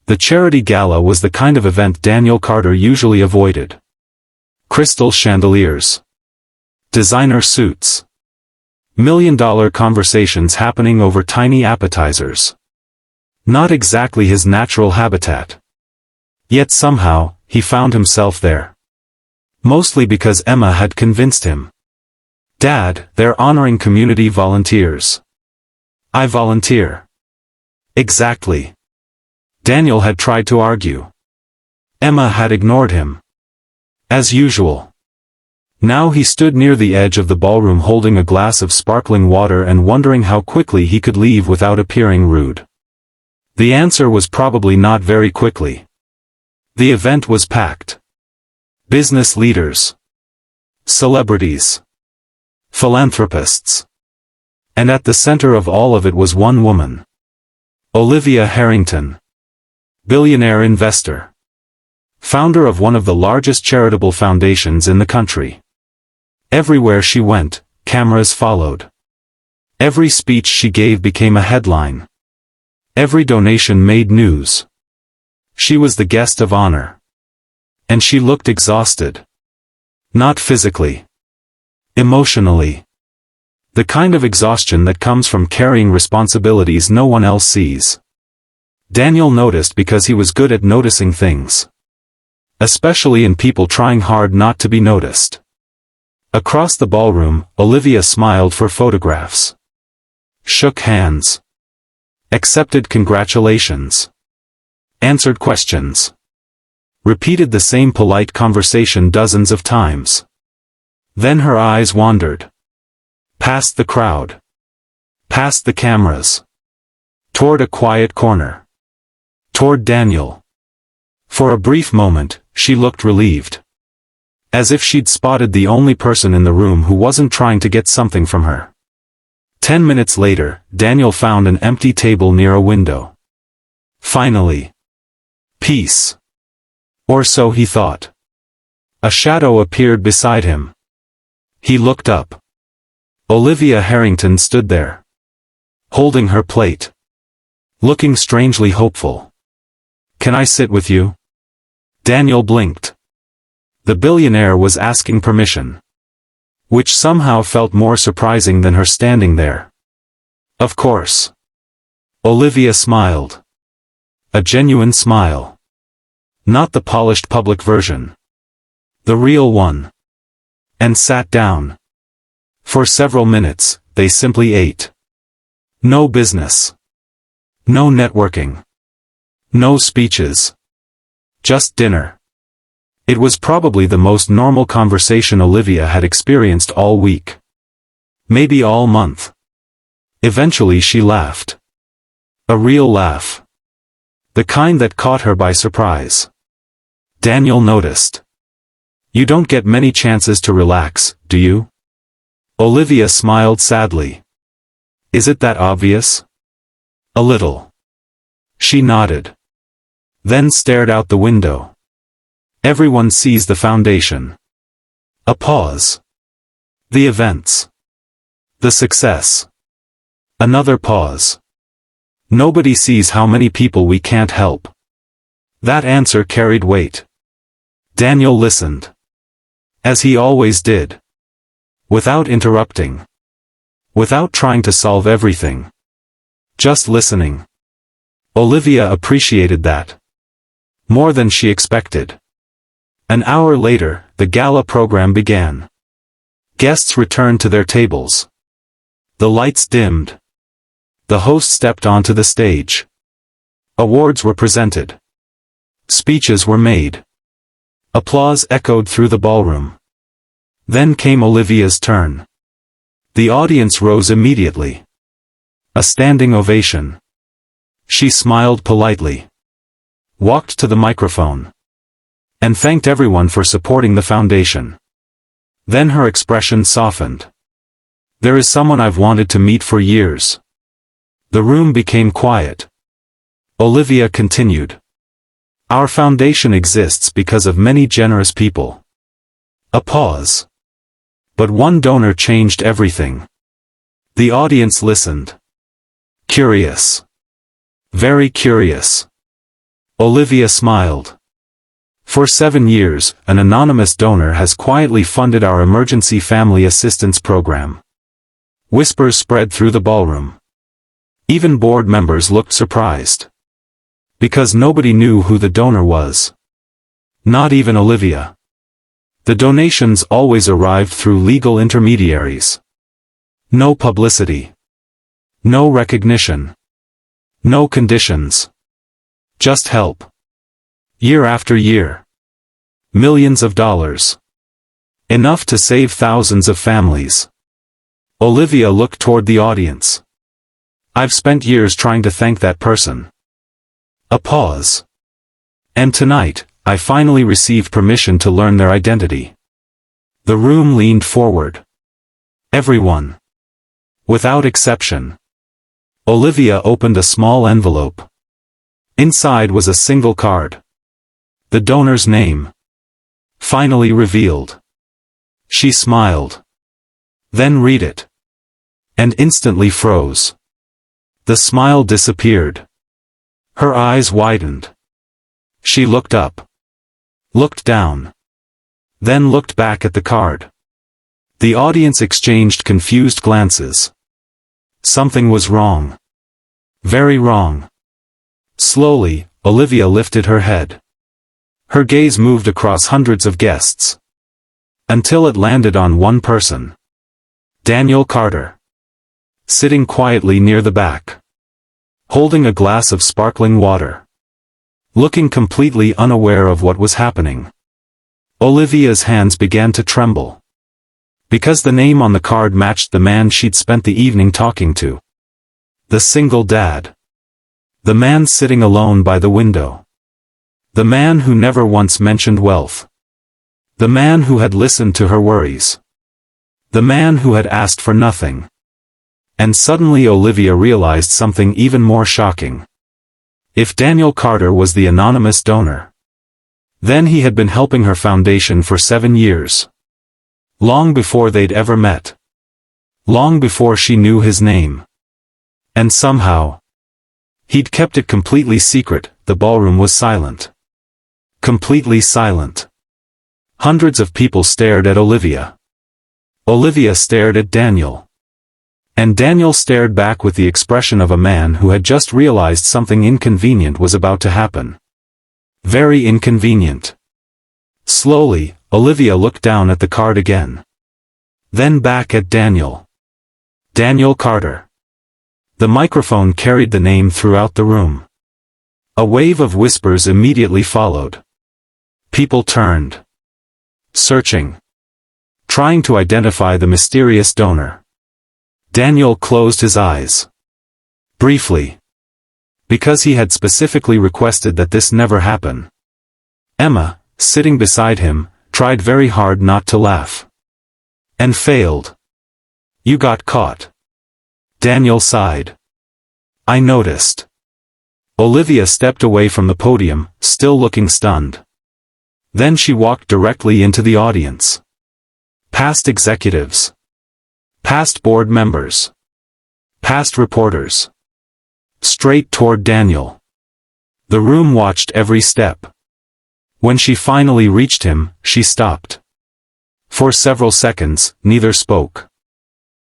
The charity gala was the kind of event Daniel Carter usually avoided. Crystal chandeliers. Designer suits. $1 million conversations happening over tiny appetizers. Not exactly his natural habitat. Yet somehow, he found himself there. Mostly because Emma had convinced him. "Dad, they're honoring community volunteers." "I volunteer." "Exactly." Daniel had tried to argue. Emma had ignored him. As usual. Now he stood near the edge of the ballroom holding a glass of sparkling water and wondering how quickly he could leave without appearing rude. The answer was probably not very quickly. The event was packed. Business leaders. Celebrities. Philanthropists. And at the center of all of it was one woman. Olivia Harrington. Billionaire investor. Founder of one of the largest charitable foundations in the country. Everywhere she went, cameras followed. Every speech she gave became a headline. Every donation made news. She was the guest of honor. And she looked exhausted. Not physically. Emotionally. The kind of exhaustion that comes from carrying responsibilities no one else sees. Daniel noticed because he was good at noticing things. Especially in people trying hard not to be noticed. Across the ballroom, Olivia smiled for photographs. Shook hands. Accepted congratulations. Answered questions. Repeated the same polite conversation dozens of times. Then her eyes wandered. Past the crowd. Past the cameras. Toward a quiet corner. Toward Daniel. For a brief moment, she looked relieved. As if she'd spotted the only person in the room who wasn't trying to get something from her. 10 minutes later, Daniel found an empty table near a window. Finally. Peace. Or so he thought. A shadow appeared beside him. He looked up. Olivia Harrington stood there. Holding her plate. Looking strangely hopeful. "Can I sit with you?" Daniel blinked. The billionaire was asking permission. Which somehow felt more surprising than her standing there. Of course. Olivia smiled. A genuine smile. Not the polished public version. The real one. And sat down. For several minutes, they simply ate. No business. No networking. No speeches. Just dinner. It was probably the most normal conversation Olivia had experienced all week. Maybe all month. Eventually she laughed. A real laugh. The kind that caught her by surprise. Daniel noticed. "You don't get many chances to relax, do you?" Olivia smiled sadly. "Is it that obvious?" "A little." She nodded. Then stared out the window. Everyone sees the foundation. A pause. The events. The success. Another pause. Nobody sees how many people we can't help. That answer carried weight. Daniel listened. As he always did. Without interrupting. Without trying to solve everything. Just listening. Olivia appreciated that. More than she expected. An hour later, the gala program began. Guests returned to their tables. The lights dimmed. The host stepped onto the stage. Awards were presented. Speeches were made. Applause echoed through the ballroom. Then came Olivia's turn. The audience rose immediately. A standing ovation. She smiled politely. Walked to the microphone. And thanked everyone for supporting the foundation. Then her expression softened. "There is someone I've wanted to meet for years." The room became quiet. Olivia continued. "Our foundation exists because of many generous people." A pause. But one donor changed everything. The audience listened. Curious. Very curious. Olivia smiled. For 7 years, an anonymous donor has quietly funded our emergency family assistance program. Whispers spread through the ballroom. Even board members looked surprised. Because nobody knew who the donor was. Not even Olivia. The donations always arrived through legal intermediaries. No publicity. No recognition. No conditions. Just help. Year after year. Millions of dollars. Enough to save thousands of families. Olivia looked toward the audience. I've spent years trying to thank that person. A pause. And tonight, I finally received permission to learn their identity. The room leaned forward. Everyone. Without exception. Olivia opened a small envelope. Inside was a single card. The donor's name. Finally revealed. She smiled. Then read it. And instantly froze. The smile disappeared. Her eyes widened. She looked up. Looked down. Then looked back at the card. The audience exchanged confused glances. Something was wrong. Very wrong. Slowly, Olivia lifted her head. Her gaze moved across hundreds of guests. Until it landed on one person. Daniel Carter. Sitting quietly near the back. Holding a glass of sparkling water. Looking completely unaware of what was happening. Olivia's hands began to tremble. Because the name on the card matched the man she'd spent the evening talking to. The single dad. The man sitting alone by the window. The man who never once mentioned wealth. The man who had listened to her worries. The man who had asked for nothing. And suddenly Olivia realized something even more shocking. If Daniel Carter was the anonymous donor, then he had been helping her foundation for 7 years. Long before they'd ever met. Long before she knew his name. And somehow, he'd kept it completely secret. The ballroom was silent. Completely silent. Hundreds of people stared at Olivia. Olivia stared at Daniel. And Daniel stared back with the expression of a man who had just realized something inconvenient was about to happen. Very inconvenient. Slowly, Olivia looked down at the card again. Then back at Daniel. Daniel Carter. The microphone carried the name throughout the room. A wave of whispers immediately followed. People turned. Searching. Trying to identify the mysterious donor. Daniel closed his eyes. Briefly. Because he had specifically requested that this never happen. Emma, sitting beside him, tried very hard not to laugh. And failed. You got caught. Daniel sighed. I noticed. Olivia stepped away from the podium, still looking stunned. Then she walked directly into the audience. Past executives. Past board members. Past reporters. Straight toward Daniel. The room watched every step. When she finally reached him, she stopped. For several seconds, neither spoke.